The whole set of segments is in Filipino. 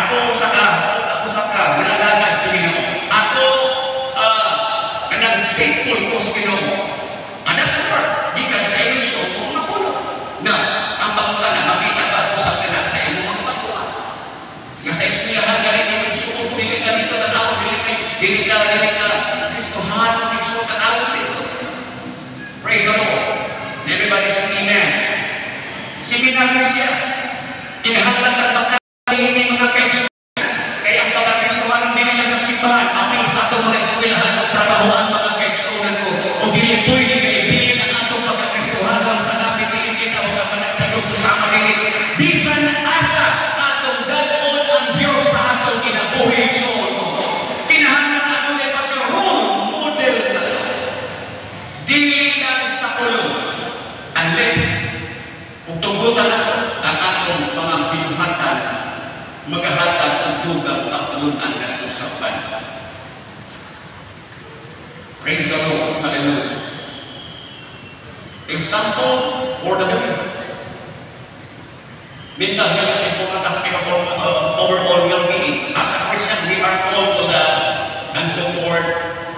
ako saka nalalagad sa Ginoo. Ako nag-faithful ko sa Ginoo. Ada sa gikan sa inyong sutong na pulo. Na, ang pangutana, makita ba ko sa kana sa inyong mga pagkuha? Nga sa eskwelahan ka rin naman suot, dili ka dito tanaw, dili ka Kristohan, Kristo tanaw dito. Praise the Lord. Everybody say amen. Seminar na siya. Kinahanglan ng magkakainin mga kaigsuhan. Kaya ang mga Kristohan hindi nila sa simbahan. Apil sa atong mga eskwelahan o trabahoan mga kaigsuhan ko. O dili pwede ka ibilin ang atong mga Kristohan sa napitiin kita o sa managtagog sa sama nila. Bisan asa atong dadon ang Diyos sa atong kinabuhi. So, kinahanglan nato na pagka-role model na ito. Dili lang sa kulong. Ang left. Kung tugutan nato ang atong mga binuhatan, magahatag ang dugang pagtulunan ng usapan. Praise the Lord. Hallelujah. Example for the believers. Mental health is important as overall well-being. As a Christian, we are called to that and support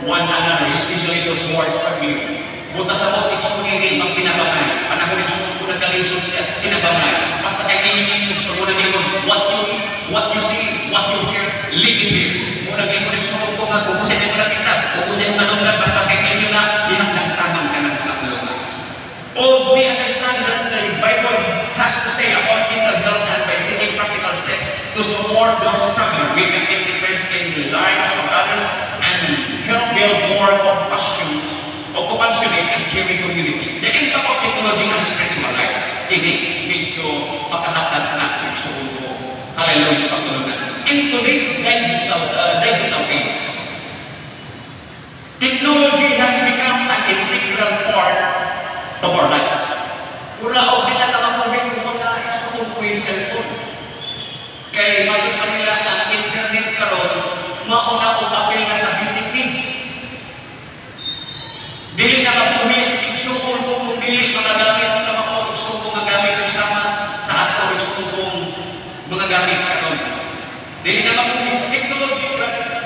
one another, especially those who are struggling. Buta sa mga iksunigin, mag pinabangay. Panahon iksunod ko nagkalisod siya, pinabangay. Basta kay kinigin, iksunod na ngayon, what you eat, what you see, what you hear, live in here. Muna kayo mo iksunod ko nga, kukusin mo na kita, kukusin mo na nung basta kay kayo na, lihang lang tamang ka ng pinakulungan. Oh, we understand that the Bible has to say about mental health and by taking practical steps to support those struggling. We can make difference in the lives of others and help build more compassionate and caring community. The impact of technology and spiritual life. Tini, medyo pagkahatag na yung suko. Hallelujah, pagtulungan. In today's digital age, technology has become an integral part of our lives. Kula o pinatamamuhin kung mga isuko ko yung cellphone. Kaya maging panila ang internet karon, mauna o apel na sa basic needs. Dili na mabuhi, igsukol ko kung dili magagamit sa mga igsukol mga gamit sama sa ato igsukol mga gamit karon. Dili na mabuhi, technology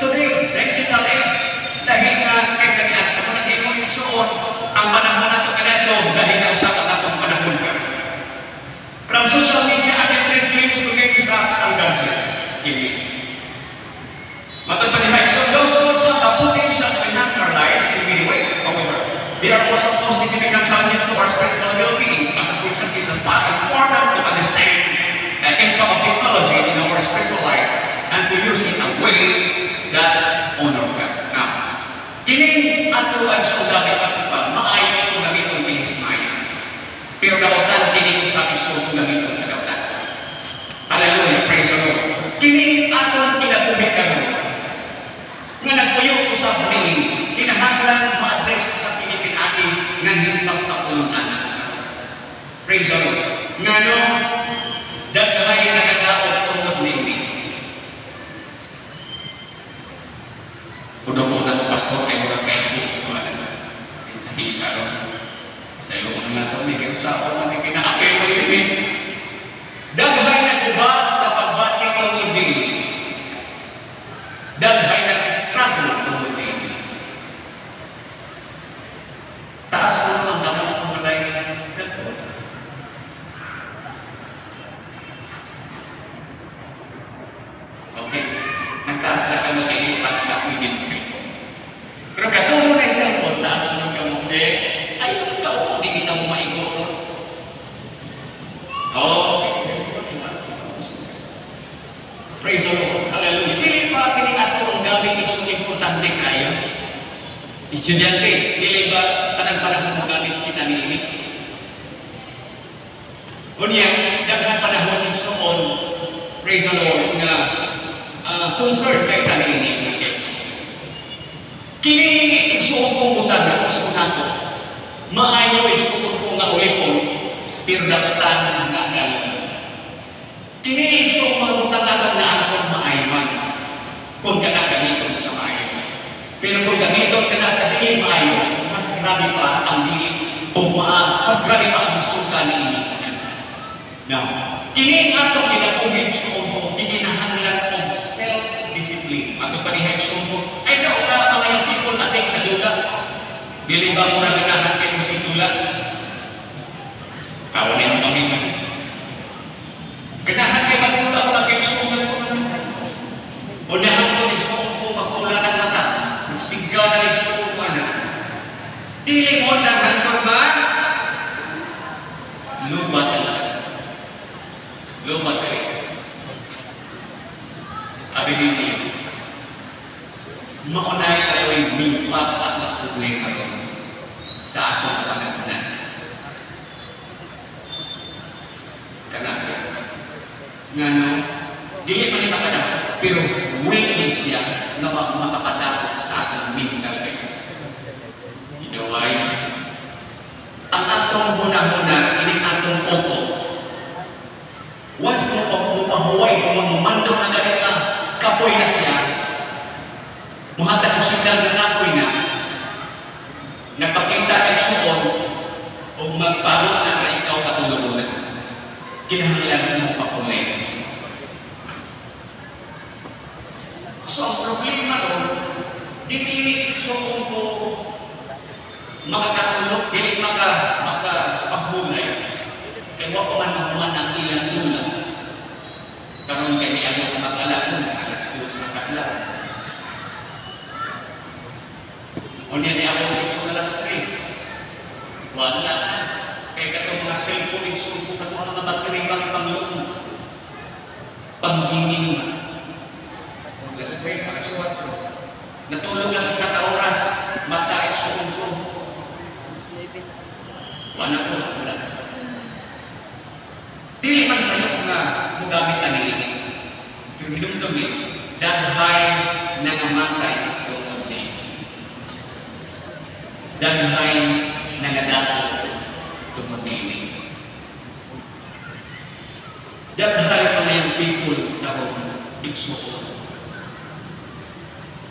today, digital age, dahil nga kay ganyan, kung nag-iong igsukol, ang panahon na ito kanito, dahil na sa katong panahon ka. From social media, and claims to get sa gadgets. Hindi. Matagpanihay, so those have the potential to enhance our lives in many ways. However, there are also significant challenges to our spiritual well-being. As a Christian, it is important to understand the impact of technology in our spiritual lives and to use it in a way that honor God. Now, kining ato ay sugamit at iba, maayon kung gamiton din sa maya. Pero daotan, kining sa iso kung gamiton sa daotan. Hallelujah, praise the Lord. Kining atong kinabuhi karon nga nagpuyo ko sa pagkain, kinahanglan ma-address sa pinipinati nga hispak pakulunan. Praise the Lord. Nga no, daghay na nagdaot tungod nini. Kuno po na ito, pastor, kayo na kayo. Sa hikaron. Sa iyo mga ito, may kirusaon na may kinaakay mo yun. Daghay na kuba na pagbati tungod nini. Daghay na struggle tungod nini. Taas mo naman naman sa mulay cellphone. Okay. Nagtaas na ka mo kayo, taas na ko yung cellphone. Pero katulong na yung cellphone, taas mo ka mo, ayaw ka o, di kita mo maigo ko. Okay. Praise the Lord. Hallelujah. Dili ba kining ato ang gamit ng importante kayo? Estudyante, dili ba tanang panahon magamit kita niini? Unya, daghan panahon soon, praise the Lord, na concern kay taniini ng Diyos. Kini igsuon kong butan na kung sunako, maayo igsuon ko nga ulipon, pero dapat nga galang. Kini igsuon mga butan na angkon maayman, kung kanagamiton sa maayo. Pero kung gamiton ka na sa dili maayo, mas grabe pa ang dili o mas grabe pa ang suka niini. Now, kini ang atong ginagumit sa ubo, kinahanglan o Dili ba mo na ganahan kay mo situla? Kawanin mo kami mo. Ganahan kay magmula mo lang kay sugal ko naman. Unahan ko nagsuon ko magmula ng mata. Nagsigaw na nagsuon ko anak. Dili mo na handor ba? Lubat ang siya. Lubat ka rin. Abinin niyo. Maunay ka rin mipapa na problema rin sa atong panagunan. Kanaka. Nga no, dili pa rin makadapot, pero willing siya na makakadapot sa atong mental health. You know why? Ang atong huna-huna, kining atong oto, once mo pahuway, kung mamandog na galing ka, kapoy na siya, muhatag siya ng kapoy na, nagpakita kay suon, o magpabot na na ikaw katulunan. Kinahanglan mo pakulay. So, ang problema ron, dili suon ko makakatulog, dili makapahulay. Kaya wako man ang ilang dulang. Karoon kay niya mo mag-alapon na alas 2 na kadlaw. O niya niya ako gusto alas 3. Wala na. Kaya katong mga cellphone, insulto katong mga bateribang panglong. Panggining na. Alas 3, alas 4. Natulog lang isa ka oras, mata iksuon ko. Wala ko, wala sa. Dili man sa'yo nga mugamit ang ini. Pero hinumdumi, daghay na namatay tungkol na ini. Daghay na nadapot tungkol na ini. Daghay pa na yung people karong iksuon.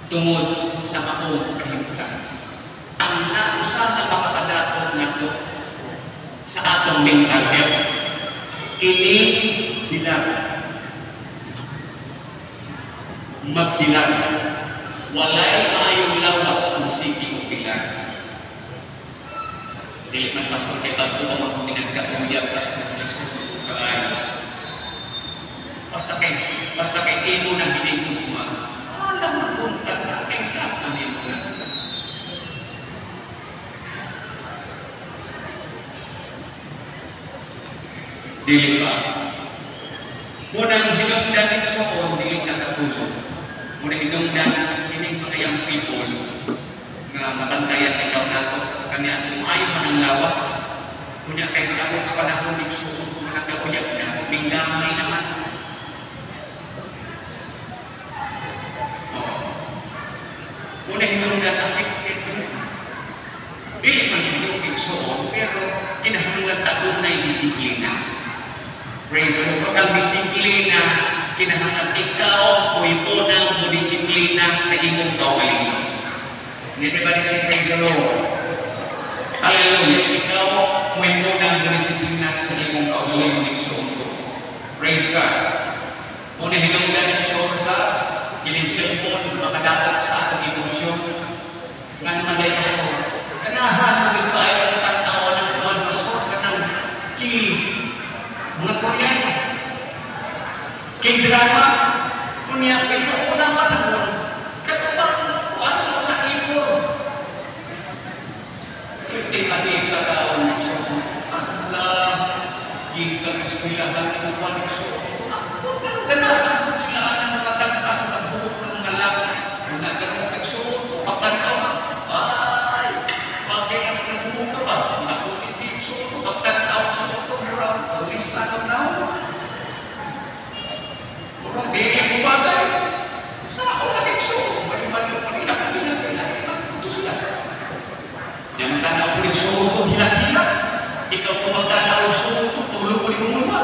Tungod sa akong kahimtan. Ang nausahan makakadapot na ito sa atong mental health. Kini dilag. Magdilag. Walay maayong lawas kung sige o pilag. Dili man pasok kay bago ka magpuninag ka uyab pa sa puliso kaayo. Basta kay imo na ginigugma. Alam magbuntag na kay kapon imo na sa. Dili ba? Munang hinungdan iksoon, dili nakatulog. Munang hinungdan, ining mga young people nga mabantayan ikaw nato, kanya kung ayaw man ang lawas, kunya kay magabot sa panahon iksoon, kung nakakuyag na, binggamay naman. Munang hinungdan, affected din. Dili man siguro iksoon, pero kinahanglan taunay disiplina. Praise the Lord. Ang disiplina, kinahanglan ikaw mo'y unang mo disiplina sa imong kaugalingon. Everybody say praise the Lord. Hallelujah. Ikaw mo'y unang mo disiplina sa imong kaugalingon ng sundo. Praise God. Muna hinungdan ng sundo sa ining cellphone, makadapot sa atong emosyon. Nga naman ay pastor. Kanahan mo ito ay magtatawa ng kuwan, pastor, kanang mga Koreano. K-drama, kunya sa unang panahon, katubang kuwan sa unang libro. Iti-ati ka taon sa Allah, gigang eskwelahan ng kuwan so ako nang ganahan kung sila ang matagpas sa buhok ng malaki. Kung nagkaroon nagsuot, pagtanaw, ay, bagay ang nagbuhok ka ba? Ako hindi suot, pagtanaw, suot ko, murang tulis sa naw. Murang di ang bagay. Sa ako lang suot, may bagay pa rin ako nila, magputos lang. Yan ang tanaw ko rin suot ko, hilang-hilang. Ikaw kung magtanaw suot ko, tulog ko rin mula.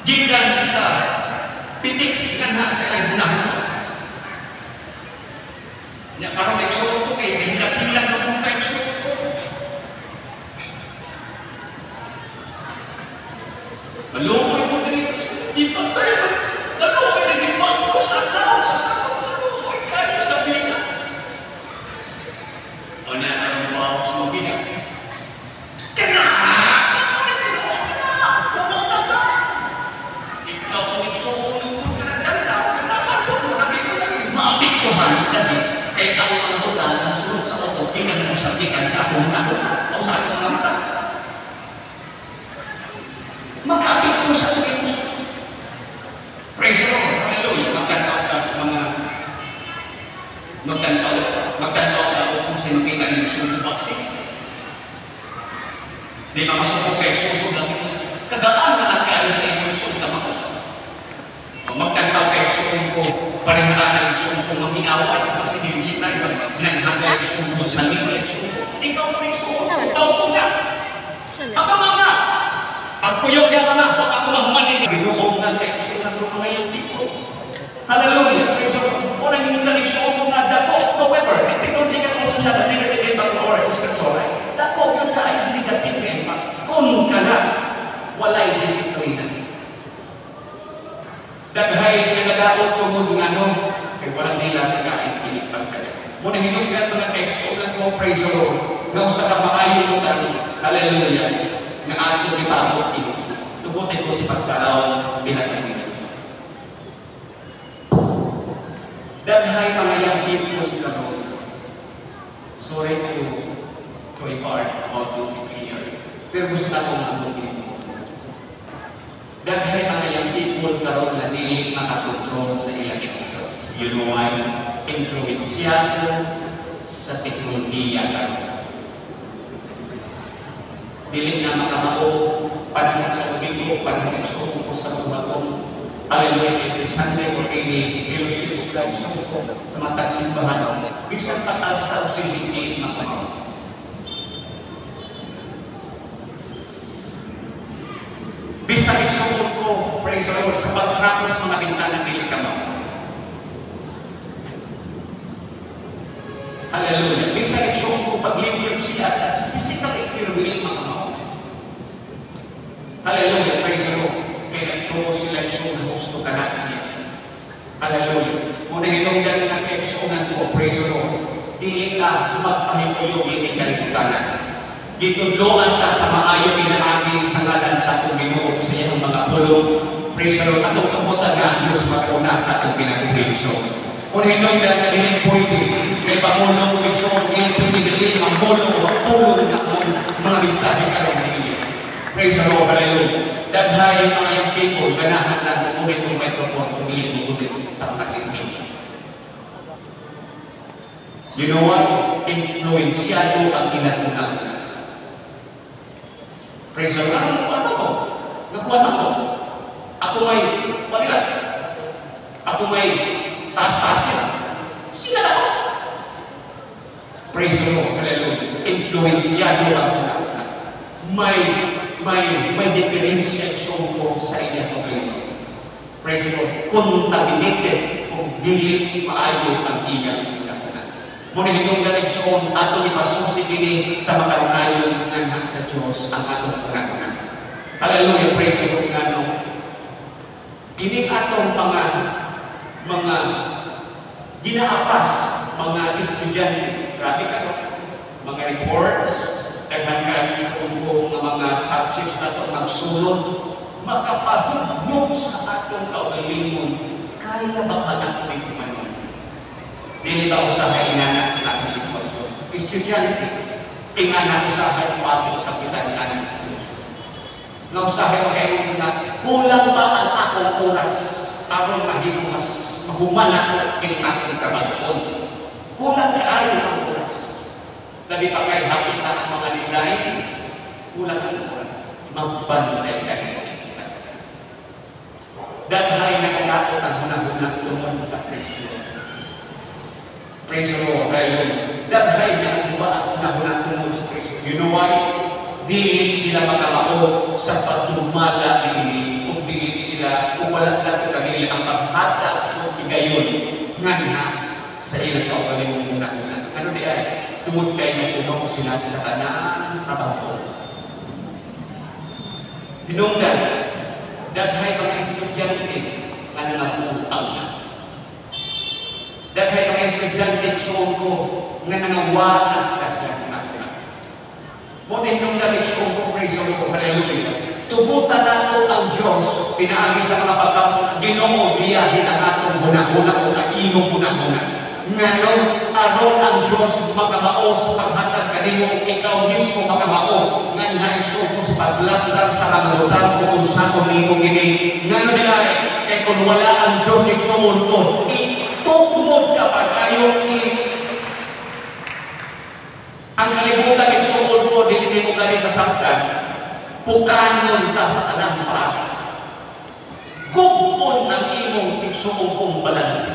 Gikan sa pitik nga nasa ibunan mo. Nya karong eksuot ko kay hilag-hilag mo kung ka-eksuot ko. Malukoy mo ganito. Di pa tayo. Malukoy na di pa. Kaya ang mga buta ng sulod sa oto, di ka na usabikan sa akong mga o sa akong mga mata. Makapit to sa Diyos. Praise the Lord. Hallelujah. Magtantaw ka kung sinukita ng sundo baksin. Di ka masukog kayo sundo lang. Kagaan na lang kayo sa inyong sundo ako. Magtantaw kayo sundo parehaan ng sundo mag-iaway. Kasi dinihita yung nanghagay yung sundo sa libre. Ikaw pa rin sundo. Ikaw po na. Abang na. Ang kuyog niya ka na. Huwag ako mahumanin. Binuong na kayo sundo mga yung dito. Hallelujah. Praise the Lord. Unang yung naligsuong na dako. However, hindi ko siya kung siya na negative impact or iskansoray. Dako yun tayo negative impact. Kung ka na, walay disiplina. Daghay nagadaot tungod ng ano, kaya walang nila nagkain pinipag ka na. Muna hinugyan mo na kaigsunan ko, praise the Lord. Nga usa ka maayon mo ka, hallelujah, nga ato di paabot kinis. Tugutin ko si pagkalaw bilang ang daghay mga people ka mo. Sorry to impart about this material. Pero gusto na kong abutin mo. Daghay mga people ka ron na di makakontrol sa ilang emosyon. You know why? Influensyado sa teknolohiya ka ron. Diling na makamao, panahon sa ubigo, panahon sa ubigo sa buhatong. Hallelujah, every Sunday or any fellowship sa matag simbahan. Isang tatalsa o silindi na kumaw. Bisa isungkot ko, praise the Lord, sa pagtrapos mga bintana ng kamaw. Hallelujah. Bisa isungkot ko paglibiyog siya at sa physical equivalent mga kamaw. Hallelujah, praise the Lord. Kaya ito sila isong gusto ka na siya. Hallelujah. Muna hinunggan ng kaisunan ko, praise the Lord. Dili ka magpahintuyog yung ikalimutan. Gitudlungan ka sa maayo pinamagi sa ngalan sa atong Ginoo sa iyong mga pulong. Praise the Lord. Atong tumutan nga ang Diyos maguna sa atong pinag-ubigso. Kung hinunggan na rin pwede, may pamulong ubigso, hindi pwede ang pulong na mga mensahe ka rin na iyo. Praise the Lord. Hallelujah. Daghay ang mga yung people, ganahan na bumulit ng microphone kung hindi bumulit sa kasinti. You know what? Influensyado ang ginatunang. Praise the Lord. Ano ko? Nakuha na ko. Ako may, panilat. Ako may taas-taas niya. Sila na ko. Praise the Lord. Hallelujah. Influensyado ang ginatunang. May diferensya ko sa inyong pagkalimang. Praise the Lord. Contaminated kung dili maayo ang iyang lakunan. Muna hinunggan igsoon ato ni pasusi kini sa makarunayon ng sa Diyos ang atong lakunan. Hallelujah. Praise the Lord. Ngano. Kini atong mga ginaapas, mga estudyante. Grabe ka no? Mga reports, daghan kayo sa ng mga subjects na ito magsulod, makapahugnog sa atong kaugalingon, kaya maghanap ng kumanon. Dili ba usahay inanak ng atong sitwasyon? Estudyante, ingana usahay mo atong sakitan ng anak sa Diyos. Nga usahay mo kayo na kulang ba ang atong oras aron mahimo mas mahuman ako kining atong trabaho. Kulang kaayo ang oras. Labi pa kay hapit na ang mga nilay, kulang ang oras. Magbantay ka ng mga daghay na kanakot ang hunang-hunang tungod sa Kristo. Praise the Lord. Hallelujah. Daghay na ang iba ang hunang-hunang tungod sa Kristo. You know why? Dili sila makamao sa pagtumala ini kung dili sila kung wala lang ito kanila ang paghatag o igayon nga sa ilang kaugaling hunang-hunang. Ano di ay? Tungod kayo na puno sila sa kanang trabaho. Hinungdan, daghay mga estudyante na nangabuang na. Daghay mga estudyante suong ko na nangawanas ka sila kunakuna. Muna hinungdan suong ko, praise the Lord, hallelujah. Tubutan nato ang Diyos, pinaagi sa mga pagkakot, Ginoo, biyahin ang atong hunang-hunang o kaingong hunang-hunang. Ngano, aron ang Diyos makamao sa paghatag kanimo kung ikaw mismo makamao nga naigsuon ko sa paglasdan sa mga lugar o kung sa nimo gini. Ngano nilay, kay kung wala ang Diyos igsuon ko, itukmod ka pa kayo ang kalibutan igsuon ko, dili mo gali masaktan, pukanon ka sa tanang parang. Gugpon ang imong igsuon kong balansi.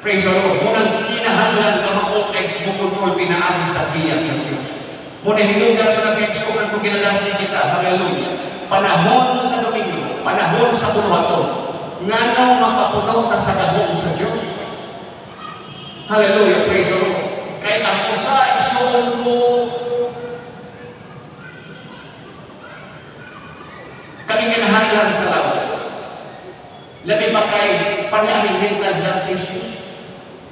Praise the Lord. Munang kinahanglan ka makukay mo-control pinaagi sa biya sa Diyos. Muna hinunggan ko na kaigsunan kung ginalasi kita. Hallelujah. Panahon sa Domingo, panahon sa Puluhaton, nga nang mapapunaw na sa gahong sa Diyos. Hallelujah. Praise the Lord. Kaya ang usa igsuon ko kami kinahanglan sa lawas. Labi pa kay panialilintan ng Jesus.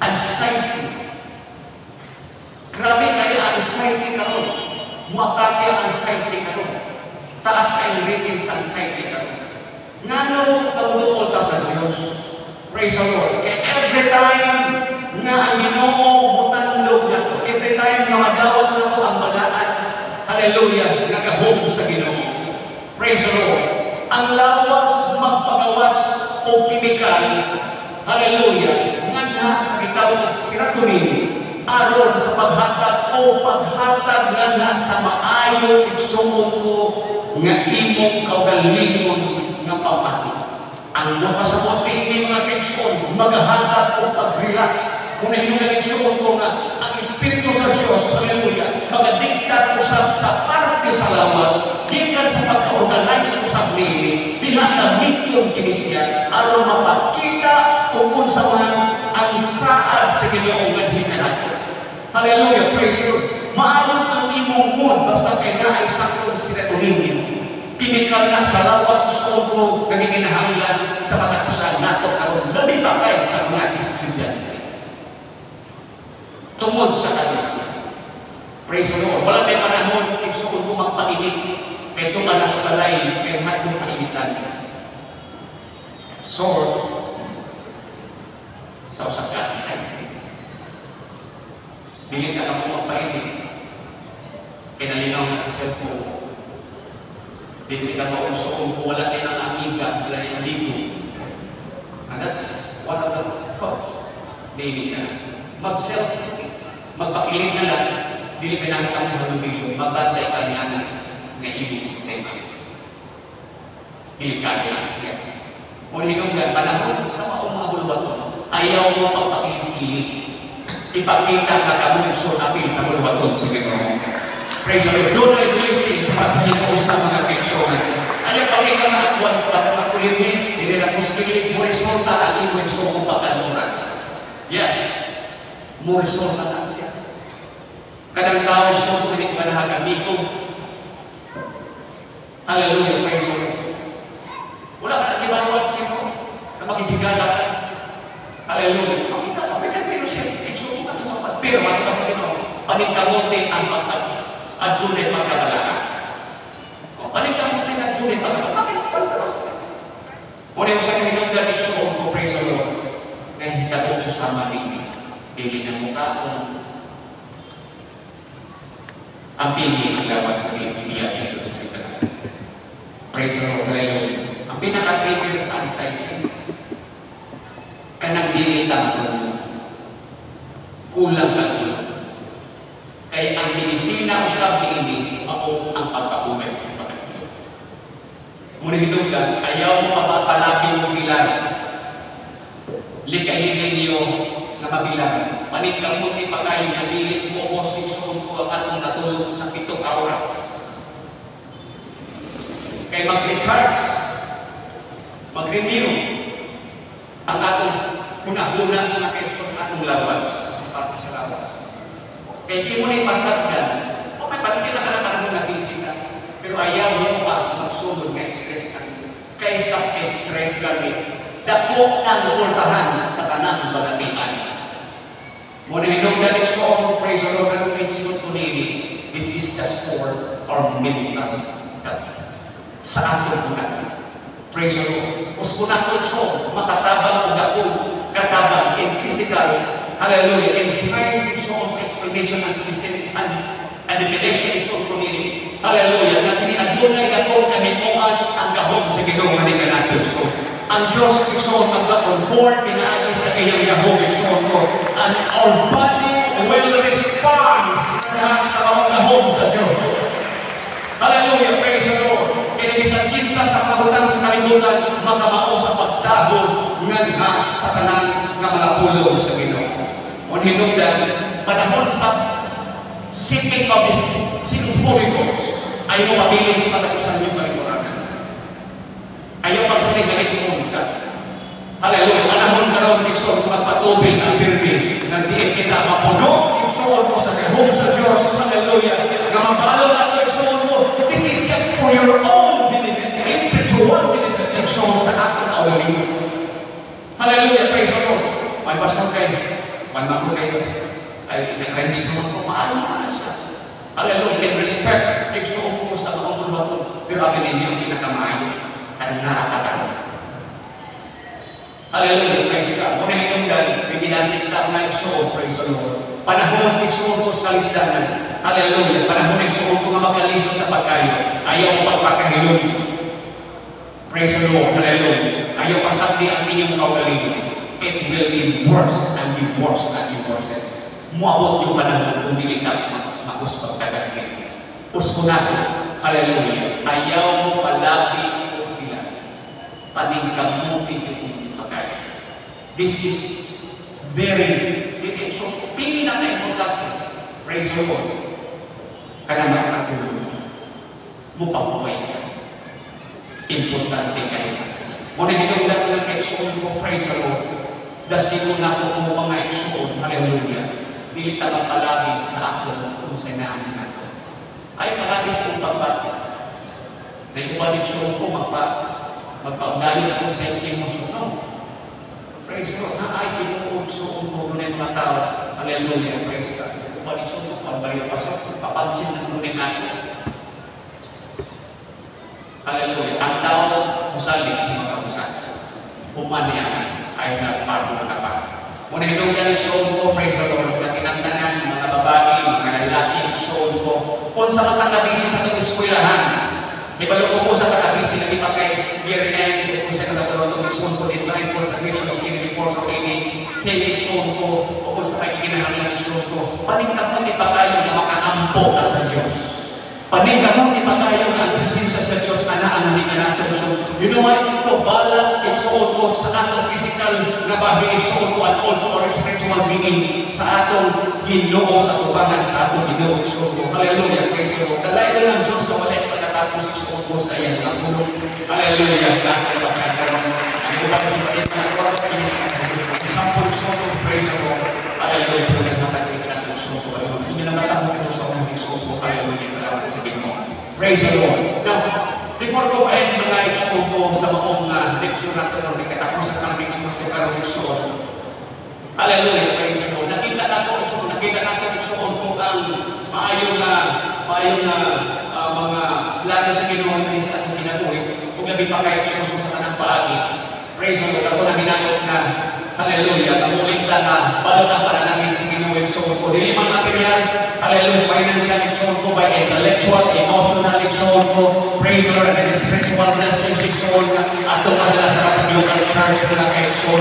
Anxiety. Grabe kayo anxiety karon. Muakati ang anxiety karon. Taas kayo rating sa anxiety karon. Ngano pagduol ta sa Diyos? Praise the Lord. Kaya every time na ang Ginoo mutandog na to, every time na madawat na to ang balaan, hallelujah, nagahom sa Ginoo. Praise the Lord. Ang lawas magpagawas o kimikal, hallelujah, nga sa kitawag serotonin aron sa paghatag o paghatag nga sa maayo igsuon ko nga imong kaugalingon nga papati. Ang napasabot ini mga kaigsuon maghatag o pag-relax. Kung nahinunang igsuon ko nga ang Espiritu sa Diyos, hallelujah, magadiktat usab sa parte sa lawas, gikan sa pagka-organize usab nini, diha na mityon kini siya aron mapakita kung sa man ang saad sa Ginoo nga hinanato. Hallelujah, praise the Lord. Maayon ang imong mood basta kay naay sakto serotonin. Kimikal na sa lawas gusto ko nagiginahanglan sa pagkatusan nato karon labi pa kay sa mga estudyante. Tungod sa kanisa. Praise the Lord. Wala may panahon igsuon ko magpainit kay itong alas balay kay hatong painitan. Source sa usakas. Bilit na lang mo magpainit. Kinalinaw na sa cellphone. Hindi ka maunsoon kung wala din ang amiga, wala din ang ligo. And that's one of the cause. Hindi na. Mag-selfie. Magpakilig na lang. Dili ka namin ang halumilo. Magbantay ka niya ng immune sistema. Delikado lang siya. O hinunggan, panahon sa maumabol ba ito? Ayaw mo pagpakilig-kilig. Ipakita ka kamulit sunapin sa bulwaton sa Ginoo. Praise the Lord. Doon ay blessing sa paghinong sa mga keksyonan. Ayaw pakita na at buwan pa na kulit niya, hindi na kuskilig mo resulta ang iwin sa mga pagkanuran. Yes. Mo resulta na siya. Kadang tao sa kulit ka na hagamikong. Hallelujah. Praise the Lord. Wala ka na kibawal sa Ginoo na makikigala ka. Hallelujah. Makita ka. May kagpino siya. Iksuko ka sa pag. Pero mati ka sa Ginoo. Panikamuti ang pagkag. At tunay pagkabalaan. O panikamuti ang tunay pagkabalaan. Bakit pagkabalas ka? Muna yung sa hinunggan iksuko ko, praise the Lord. Ngayon hitabog sa sama nini. Bili ng mukha ko. Ang pili ang lawas sa Biblia sa Diyos. Praise the Lord. Hallelujah. Ang pinaka-trigger sa anxiety. Kanang dili tamang kulang na kulang. Kaya ang medisina usab ini mao ang pagpaumay. Muna hinunggan, ayaw mo mapapalabi mo bilang. Likahinin niyo na mabilang. Panikamuti pa kayo na bilit mo o siksun ko ang atong natulog sa 7 oras. Kaya mag-recharge, mag-renew ang atong una-una na keksyon atong lawas, para sa lawas. Kaya di mo na ipasagdan, o may pagkita ka na parang nabisi ka, pero ayaw mo ba magsunod na stress ka. Kaysa stress kami, dako ng ultahan sa kanang balatian. Muna hinunggan iksoon, praise the Lord, kanong mensiyon ko nini, this is just for our mental health. Sa atong muna. Praise the Lord. Kung muna ko iksoon, matatabang o dako, katabang in physical, Hallelujah. And science is so explanation and definition is so meaning. Hallelujah. Na tiniadunay na kong kahituan ang gahom sa Ginoo nga ni kanato. So, ang Diyos ikson magka-conform pinaagi sa iyang gahom ikson ko. And our body will respond sa mga gahom sa Diyos. Hallelujah. Praise the Lord. Kaya bisan kinsa sa pagutang sa kalibutan makamao sa pagdahon nga sa tanang nga mga pulong sa Ginoo. On hinungdan, panahon sa seeking of the Holy Ghost, ayaw mo mabiling sa patakusan yung kalimutan. Ayaw pagsaling kalimutan ka. Hallelujah. Panahon ka ron, ikson, magpatubil ang birbi, nang diin kita mapuno, ikson mo sa gahom sa Diyos. Hallelujah. Nga mabalo na ito, ikson mo. This is just for your own benefit. Spiritual benefit, ikson sa ating kawaling. Hallelujah. Praise the Lord. May pasok kayo. Pag ko kayo, ay nag-release naman ko, maano na siya. Hallelujah, in respect, nagsuong ko sa mga bulwato, grabe ninyo ang pinakamayo, at nakakatawa. Hallelujah, praise God. Muna hinungdan, may ginasita na igsuong, praise the Lord. Panahon, igsuong ko sa kalisdanan. Hallelujah, panahon, igsuong ko nga magkalisod na pagkayo. Ayaw mo pagpakahilong. Praise the Lord, hallelujah. Ayaw pasakli ang inyong kaugalingon. It will be worse and be worse and be worse. Muabot yung panahon kung dilitap mag-uspag tagagin. Usko natin, hallelujah. Ayaw mo palabi o pila. Paningkamuti yung pagkain. This is very, so pinaka-importante. Praise the Lord. Kanamat na tulog. Mupabuhay ka. Importante kayo. Muna hinungdan ng eksoon ko, praise the Lord. Dasilo na ko po mga eksoon, hallelujah. Dili tagang palabig sa ako kung sa inaamin na ito. Ay palabig sa kong pagbatit. Na ikubalik eksoon ko, magpagdayon ako sa inyong musuno. Praise the Lord. Na ay tinukog eksoon ko nung mga tao. Hallelujah, praise God. Ikubalik eksoon ko, pagbayo pasok, papansin na nung ako. Hallelujah. Ang tao, musalig sa mga usan. Humaniyakan ay nagpago na kapag. Muna hinungdan ang soul ko, praise the Lord, na tinagdanan, mga babae, mga lalaki, ang soul ko. Kung sa mga kakabisi sa eskwelahan, ibalo ko po sa kakabisi na di pa kay year end, kung sa kakabisi ng soul ko, din line for submission of any force of any soul ko, o kung sa kaikinahanglan ng soul ko, paningkamon di pa kayo na makaampo ka sa Diyos. Paningkamon di pa kayo na ang presensya sa Diyos na naananin ka natin. So, you know what? To balance isuot ko sa atong physical na bahay, isuot ko at also our spiritual being sa atong Ginoo sa ubangan sa atong Ginoo isuot ko. Hallelujah, praise the Lord. Dalay lang ang Diyos sa walay pagkatapos isuot ko sa iyang nakulong. Hallelujah, lahat na bakit ang iba ko sa palit na example isuot ko, praise the Lord. Hallelujah, kung nagmatakit natin isuot ko. Hindi na masama ito sa unang isuot ko. Hallelujah, salamat sa Ginoo. Praise the Lord. Now, before ko pa mga expo ko sa maong lecture na ito, nakikatapos sa mga lecture na ito karong expo. Hallelujah, praise the Lord. Nakita na ko expo ko ang maayong mga plano sa Ginoo na isa ang kinabuhi. Kung labi pa kayo expo ko sa kanang paagi. Praise the Lord. Ako na hinangot na, hallelujah, namulit na balo na panalangin sa Ginoo expo ko. Dili man material, hallelujah, financial expo ko by intellectual, emotional expo ko. Praise the Lord, and spiritual blessings expo ko. Ato padala sa kataglukan church na ka-expo.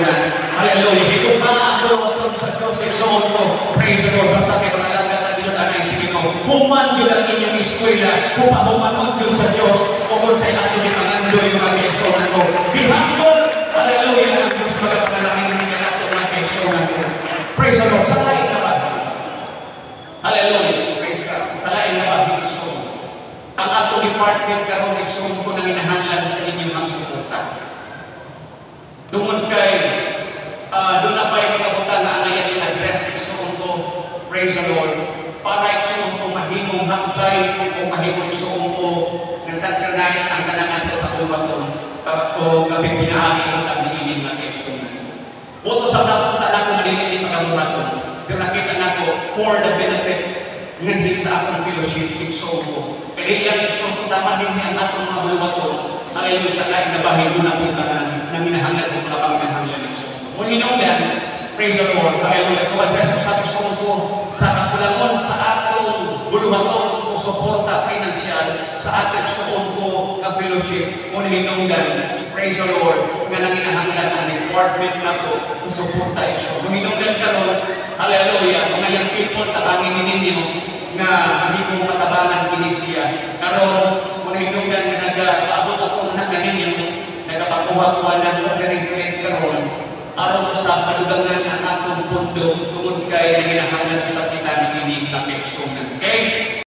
Hallelujah. Higit mga ako sa Diyos expo ko. Praise the Lord. Basta kayo nalaga at dinunanay sa Ginoo. Human yun ang inyong eskwela. Humanon yun sa Diyos. O kung sa ato yung mangandoy mga ka-expo ko. Be humble. Hallelujah. Ang Diyos magpapalangin ng nato mga ka-expo ko. Praise the Lord. Sa lain na ba? Hallelujah. Praise God. Sa lain na ba? Expo. Ang ato department karon expo ko nang inahanlan sa inyong mga suporta. Tungod kay doon na pa yung mga buta na angayan yung address expo ko, praise the Lord, para expo ko mahimong hapsay o mahimong expo ko na sacrifice ang kanangan ko patulwaton o gabing pinahamin ko sa nililin ng expo na. Buto sa napunta na ko nililin mga muraton, pero nakita na ko for the benefit ng sa akong fellowship expo ko. Kaya ilang expo ko dapat din ang atong mga bulwaton. Hallelujah, sa kain na bahay doon na punta na minahangad ko mga panginahanglan expo. Kung hinong yan, Praise the Lord. Hallelujah. Kung ay preso sa ating ko, sa kakulangon sa atong buluhaton o suporta financial, sa ating suon ko ng fellowship, kung hinunggan, praise the Lord, nga nanginahanglan ang department na to sa suporta iso. Kung hinunggan ka ron, hallelujah, mga young people, tabangin ninyo, nga mahimong matabangan kini siya. Karon, kung hinunggan nga nag-aabot ako na ninyo, nagpakuha-kuha ng offering plate karon, aron sa kadugangan ng atong pundo tungod kay nanginahanglan sa kita ni ini kakekso.